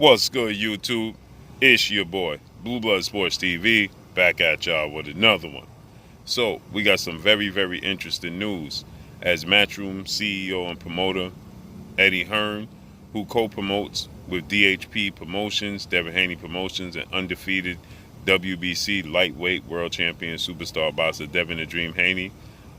What's good, YouTube? It's your boy, Blue Blood Sports TV, back at y'all with another one. So, we got some very, very interesting news. As Matchroom CEO and promoter Eddie Hearn, who co-promotes with DHP Promotions, Devin Haney Promotions, and undefeated WBC lightweight world champion superstar boxer Devin the Dream Haney,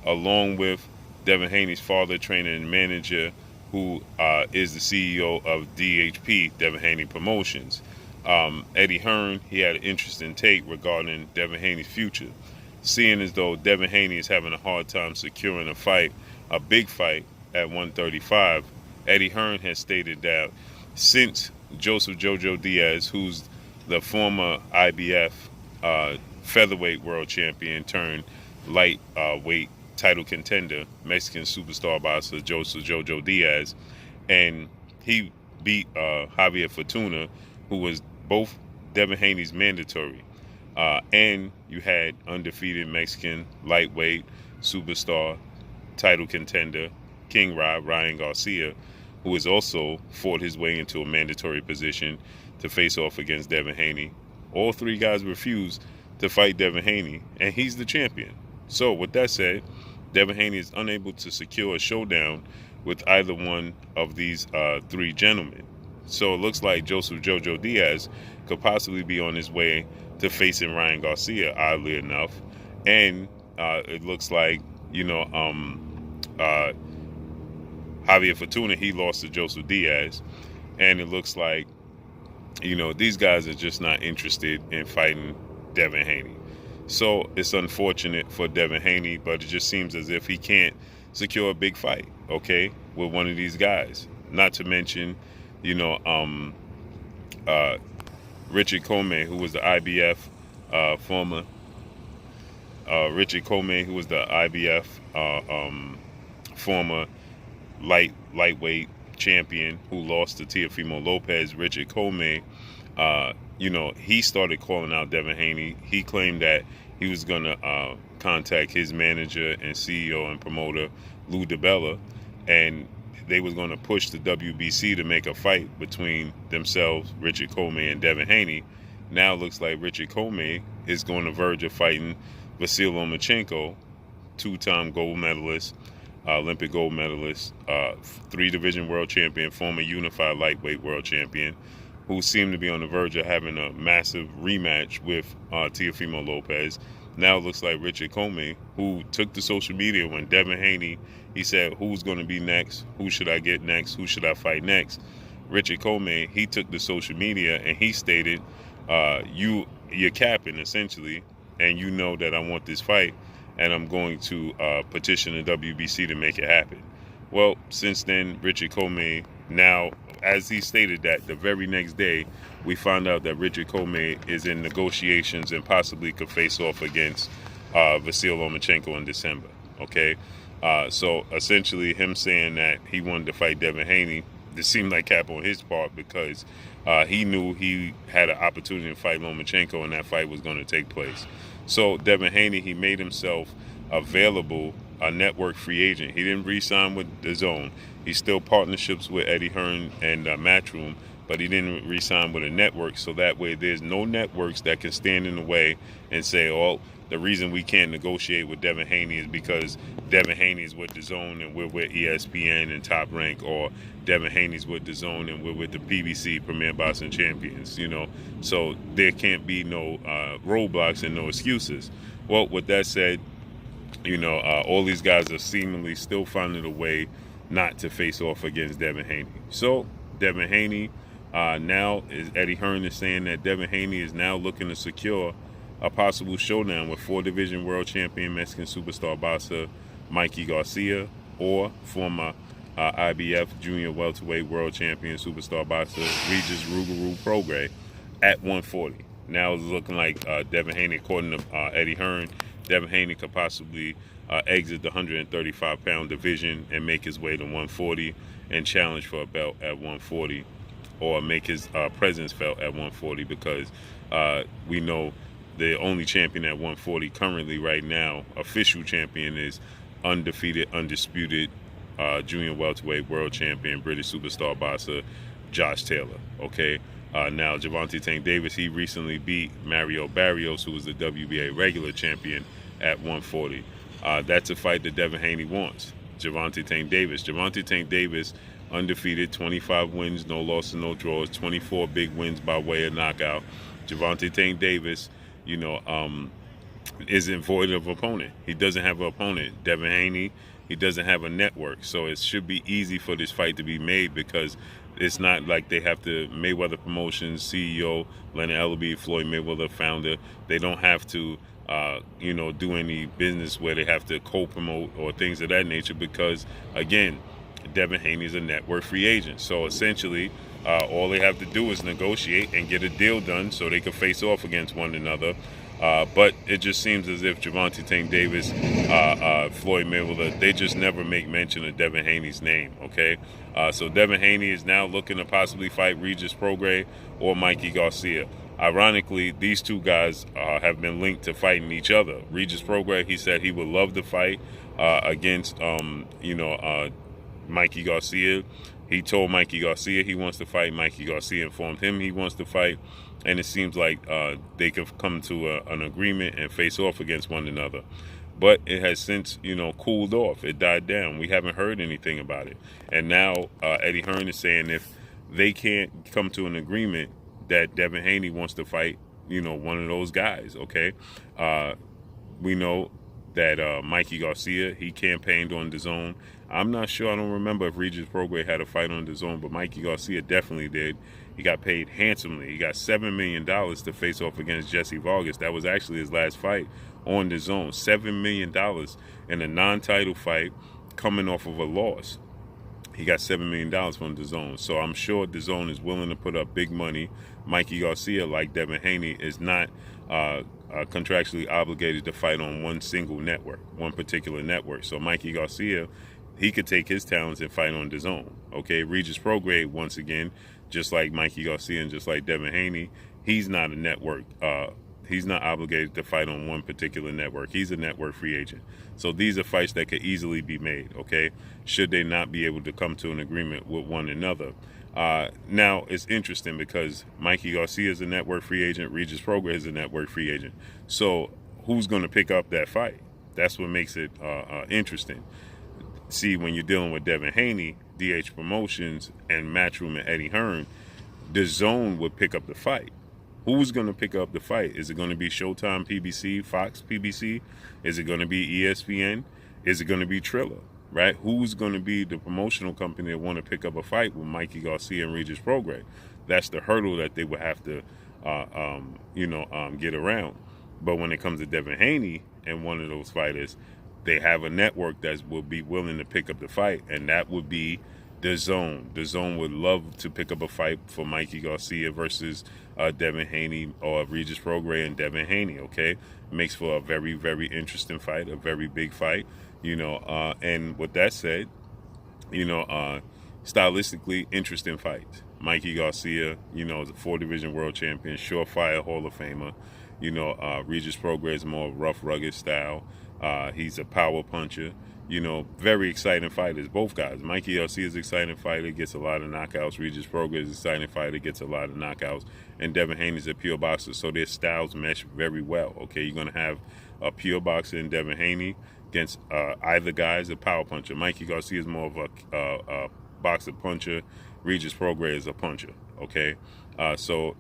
along with Devin Haney's father, trainer, and manager, who is the CEO of DHP, Devin Haney Promotions. Eddie Hearn, he had an interesting take regarding Devin Haney's future, seeing as though Devin Haney is having a hard time securing a fight, a big fight at 135. Eddie Hearn has stated that since Joseph Jojo Diaz, who's the former IBF featherweight world champion turned lightweight title contender, Mexican superstar boxer Joseph Jojo Diaz, and he beat Javier Fortuna, who was both Devin Haney's mandatory. And you had undefeated Mexican lightweight superstar title contender King Ryan Garcia, who has also fought his way into a mandatory position to face off against Devin Haney. All three guys refused to fight Devin Haney, and he's the champion. So with that said, Devin Haney is unable to secure a showdown with either one of these three gentlemen. So it looks like Joseph Jojo Diaz could possibly be on his way to facing Ryan Garcia, oddly enough. And it looks like, Javier Fortuna, he lost to Joseph Diaz. And it looks like, these guys are just not interested in fighting Devin Haney. So it's unfortunate for Devin Haney, but it just seems as if he can't secure a big fight, okay, with one of these guys. Not to mention, Richard Comey, who was the IBF former, Richard Comey, who was the IBF former lightweight champion who lost to Teofimo Lopez. Richard Comey, he started calling out Devin Haney. He claimed that he was going to contact his manager and CEO and promoter, Lou DiBella, and they was going to push the WBC to make a fight between themselves, Richard Comey and Devin Haney. Now it looks like Richard Comey is going to verge of fighting Vasil Lomachenko, two-time gold medalist, Olympic gold medalist, three-division world champion, former unified lightweight world champion, who seemed to be on the verge of having a massive rematch with Teofimo Lopez. Now it looks like Richard Comey, who took to social media when Devin Haney, he said, who's going to be next? Who should I get next? Who should I fight next? Richard Comey, he took to social media and he stated, you're capping, essentially, and you know that I want this fight, and I'm going to petition the WBC to make it happen. Well, since then, Richard Comey, now, as he stated that the very next day, we found out that Richard Comey is in negotiations and possibly could face off against Vasil Lomachenko in December, okay? So essentially him saying that he wanted to fight Devin Haney, this seemed like cap on his part because he knew he had an opportunity to fight Lomachenko and that fight was going to take place. So Devin Haney, he made himself available, a network free agent. He didn't re-sign with the Zone. He's still partnerships with Eddie Hearn and Matchroom, but he didn't re-sign with a network, so that way there's no networks that can stand in the way and say, oh, the reason we can't negotiate with Devin Haney is because Devin Haney's with the Zone and we're with ESPN and Top Rank, or Devin Haney's with the Zone and we're with the PBC, Premier Boxing Champions, So there can't be no roadblocks and no excuses. Well, with that said, all these guys are seemingly still finding a way not to face off against Devin Haney. So Devin Haney, now is Eddie Hearn is saying that Devin Haney is now looking to secure a possible showdown with four-division world champion Mexican superstar boxer Mikey Garcia, or former IBF junior welterweight world champion superstar boxer Regis Prograis at 140. Now it's looking like Devin Haney, according to Eddie Hearn, Devin Haney could possibly exit the 135-pound division and make his way to 140 and challenge for a belt at 140, or make his presence felt at 140, because we know the only champion at 140 currently right now, official champion, is undefeated, undisputed junior welterweight world champion, British superstar boxer Josh Taylor, okay? Now, Gervonta Tank Davis, he recently beat Mario Barrios, who was the WBA regular champion at 140. That's a fight that Devin Haney wants. Gervonta Tank Davis. Gervonta Tank Davis, undefeated, 25 wins, no losses, no draws, 24 big wins by way of knockout. Gervonta Tank Davis, isn't void of opponent. He doesn't have an opponent. Devin Haney, he doesn't have a network. So it should be easy for this fight to be made, because it's not like they have to, Mayweather Promotions CEO, Leonard Ellerbe, Floyd Mayweather founder, they don't have to, do any business where they have to co-promote or things of that nature, because, again, Devin Haney is a network free agent. So essentially, all they have to do is negotiate and get a deal done so they can face off against one another. But it just seems as if Gervonta Tank Davis, Floyd Mayweather, they just never make mention of Devin Haney's name, okay? So Devin Haney is now looking to possibly fight Regis Prograis or Mikey Garcia. Ironically, these two guys have been linked to fighting each other. Regis Prograis, he said he would love to fight against, Mikey Garcia. He told Mikey Garcia he wants to fight. Mikey Garcia informed him he wants to fight. And it seems like they could come to an agreement and face off against one another. But it has since, cooled off. It died down. We haven't heard anything about it. And now Eddie Hearn is saying if they can't come to an agreement that Devin Haney wants to fight, one of those guys, okay? We know that Mikey Garcia, he campaigned on DAZN. I'm not sure. I don't remember if Regis Prograis had a fight on DAZN, but Mikey Garcia definitely did. He got paid handsomely. He got $7 million to face off against Jesse Vargas. That was actually his last fight on DAZN. $7 million in a non-title fight coming off of a loss. He got $7 million from DAZN. So I'm sure DAZN is willing to put up big money. Mikey Garcia, like Devin Haney, is not contractually obligated to fight on one single network, one particular network. So Mikey Garcia, he could take his talents and fight on DAZN. Okay, Regis Prograis, once again, just like Mikey Garcia and just like Devin Haney, he's not a network. He's not obligated to fight on one particular network. He's a network free agent. So these are fights that could easily be made, okay, should they not be able to come to an agreement with one another. Now, it's interesting because Mikey Garcia is a network free agent. Regis Prograis is a network free agent. So who's going to pick up that fight? That's what makes it interesting. See, when you're dealing with Devin Haney, DH Promotions, and Matchroom and Eddie Hearn, DAZN would pick up the fight. Who's going to pick up the fight? Is it going to be Showtime PBC, Fox PBC? Is it going to be ESPN? Is it going to be Triller? Right? Who's going to be the promotional company that want to pick up a fight with Mikey Garcia and Regis Prograis? That's the hurdle that they would have to, get around. But when it comes to Devin Haney and one of those fighters, they have a network that will be willing to pick up the fight, and that would be DAZN. DAZN would love to pick up a fight for Mikey Garcia versus Devin Haney, or Regis Prograis and Devin Haney, okay? Makes for a very, very interesting fight, a very big fight, and with that said, stylistically interesting fight. Mikey Garcia, is a 4-division world champion, surefire Hall of Famer. Regis Prograis is more rough, rugged style. He's a power puncher. Very exciting fighters, both guys. Mikey Garcia is an exciting fighter, gets a lot of knockouts. Regis Prograis is an exciting fighter, gets a lot of knockouts. And Devin Haney is a pure boxer, so their styles mesh very well. Okay, you're going to have a pure boxer in Devin Haney against either guy is a power puncher. Mikey Garcia is more of a boxer puncher. Regis Prograis is a puncher. Okay, so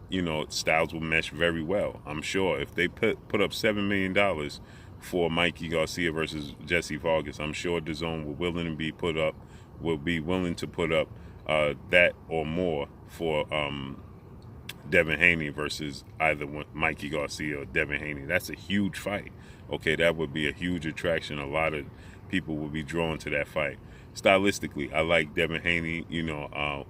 styles will mesh very well. I'm sure if they put up $7 million for Mikey Garcia versus Jesse Vargas, I'm sure DAZN will be willing to put up that or more for Devin Haney versus either Mikey Garcia or Devin Haney. That's a huge fight. Okay, that would be a huge attraction. A lot of people will be drawn to that fight. Stylistically, I like Devin Haney,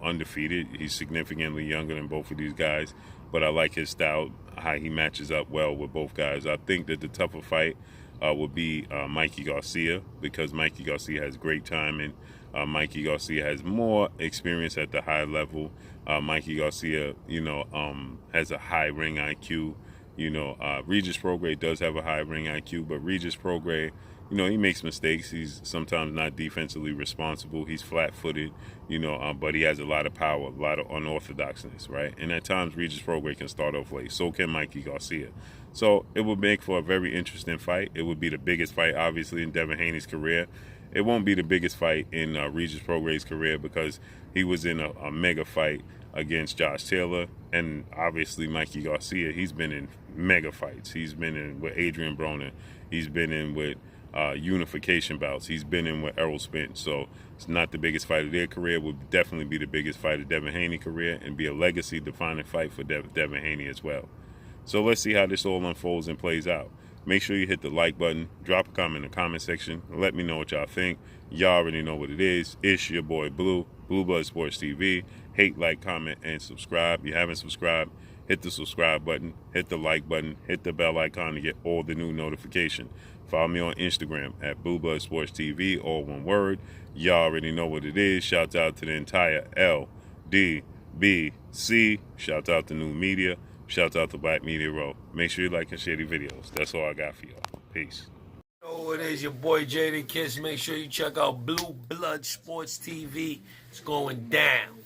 undefeated. He's significantly younger than both of these guys, but I like his style, how he matches up well with both guys. I think that the tougher fight would be Mikey Garcia, because Mikey Garcia has great timing. Mikey Garcia has more experience at the high level. Mikey Garcia, has a high ring IQ. Regis Prograis does have a high ring IQ, but Regis Prograis you know, he makes mistakes. He's sometimes not defensively responsible. He's flat-footed, you know, but he has a lot of power, a lot of unorthodoxness, right? And at times, Regis Prograis can start off late. So can Mikey Garcia. So it would make for a very interesting fight. It would be the biggest fight, obviously, in Devin Haney's career. It won't be the biggest fight in Regis Prograis' career because he was in a mega fight against Josh Taylor, and obviously Mikey Garcia. He's been in mega fights. He's been in with Adrian Broner. He's been in with unification bouts. He's been in with Errol Spence. So it's not the biggest fight of their career. It would definitely be the biggest fight of Devin Haney's career and be a legacy-defining fight for Devin Haney as well. So let's see how this all unfolds and plays out. Make sure you hit the like button, drop a comment in the comment section, let me know what y'all think. Y'all already know what it is. It's your boy Blue, Blue Blood Sports TV. Hate, like, comment, and subscribe. If you haven't subscribed, hit the subscribe button, hit the like button, hit the bell icon to get all the new notifications. Follow me on Instagram at Blue Blood Sports TV, all one word. Y'all already know what it is. Shout out to the entire LDBC. Shout out to New Media. Shout out to Black Media Row. Make sure you like and share the videos. That's all I got for y'all. Peace. Oh, it is your boy Jada Kiss. Make sure you check out Blue Blood Sports TV. It's going down.